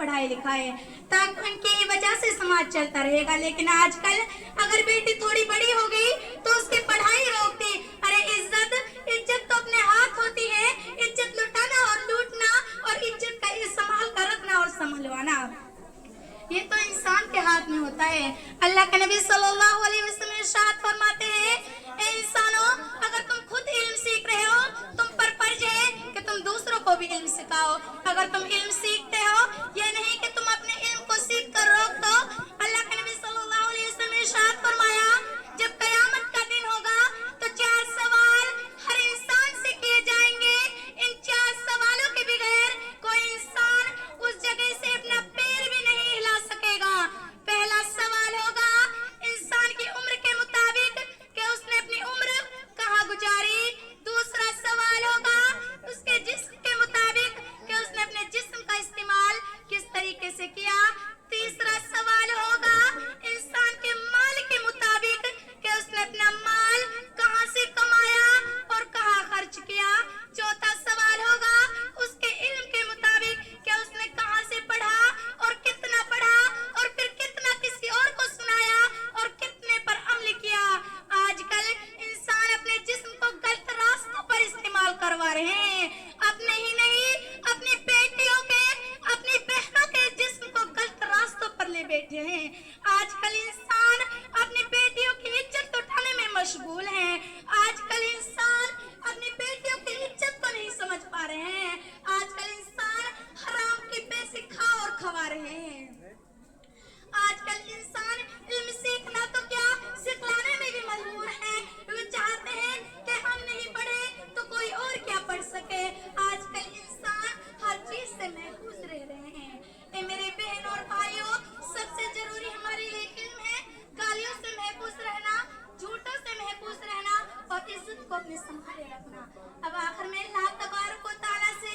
पढ़ाई लिखाई, ताकि उनकी वजह से समाज चलता रहेगा। लेकिन आजकल अगर बेटी थोड़ी बड़ी हो गई तो उसकी पढ़ाई रोक दी। अरे इज्जत तो अपने हाथ होती है, इज्जत लुटाना और लूटना और इज्जत का संभाल कर रखना और संभलवाना ये तो इंसान के हाथ में होता है। अल्लाह के नबी सल्लल्लाहु अलैहि वसल्लम इरशाद फरमाते हैं, ए इंसानों, अगर तुम खुद इल्म सीख रहे हो, तुम पर फर्ज है कि तुम दूसरों को भी इल्म सिखाओ। अगर तुम इल्म सीखते हो, ये नहीं कि तुम अपने इल्म को सीख कर रोक दो। अल्लाह के नबी सल्लल्लाहु अलैहि वसल्लम इरशाद फरमाया, जब कयामत का दिन होगा तो 4 सवाल हर इंसान से किए जाएंगे। इन 4 सवालों के बगैर कोई इंसान उस जगह से अपना पैर भी नहीं हिला सकेगा। पहला सवाल होगा इंसान की उम्र के मुताबिक कि उसने अपनी उम्र कहाँ गुजारी। दूसरा सवाल होगा उसके जिस्म के मुताबिक कि उसने अपने जिस्म का इस्तेमाल किस तरीके से किया। तीसरा सवाल होगा इंसान के माल के मुताबिक कि उसने अपना माल कहाँ से कमाया और कहाँ खर्च किया। चौथा सवाल होगा उसके इल्म के मुताबिक कि उसने कहाँ से पढ़ा और कितना पढ़ा और फिर कितना किसी और को सुनाया और कितने पर अमल किया। आजकल इंसान अपने जिस्म को गलत रास्तों पर इस्तेमाल करवा रहे हैं। अपने ही नहीं, अपनी बेटियों के, अपनी बहनों के जिस्म को गलत रास्तों पर ले बैठे हैं। आजकल इंसान अपनी बेटियों की इज्जत उठाने में मशगूल है। आजकल इंसान अपनी बेटियों की इज्जत को नहीं समझ पा रहे हैं। आजकल इंसान हराम के पैसे खा और खवा रहे हैं। आजकल इंसान इल्म सीखना तो क्या, सिखलाने में भी मजबूर है। वो चाहते हैं कि हम नहीं पढ़े तो कोई और क्या पढ़ सके। आजकल इंसान हर चीज से महफूज रह रहे हैं। ए मेरे बहन और भाइयों, सबसे जरूरी हमारे लिए इल्म है। गालियों से महफूज रहना, झूठों से महफूज रहना और इज्जत को अपने संभाले रखना। अब आखिर में अल्लाह तबारक व तआला से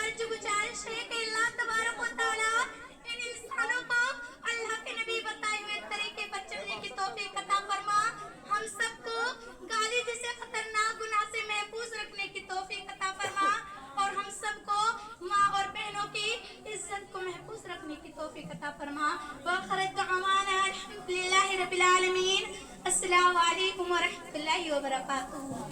अर्ज गुजारिश है कि अल्लाह तबारक व तआला इन इंसानों को अल्लाह के नबी बताए हुए तरीके पर चलने की तौफीक अता फरमा। हम सबको गाली जैसे खतरनाक गुनाह से महफूज रखने की तौफीक अता फरमा और हम सबको माँ और बहनों की इज्जत को महफूज रखने की तौफीक अता फरमा। व आखिर दुआना अल्हम्दुलिल्लाहि रब्बिल आलमीन। अस्सलामु अलैकुम व रहमतुल्लाहि व बरकातुहू।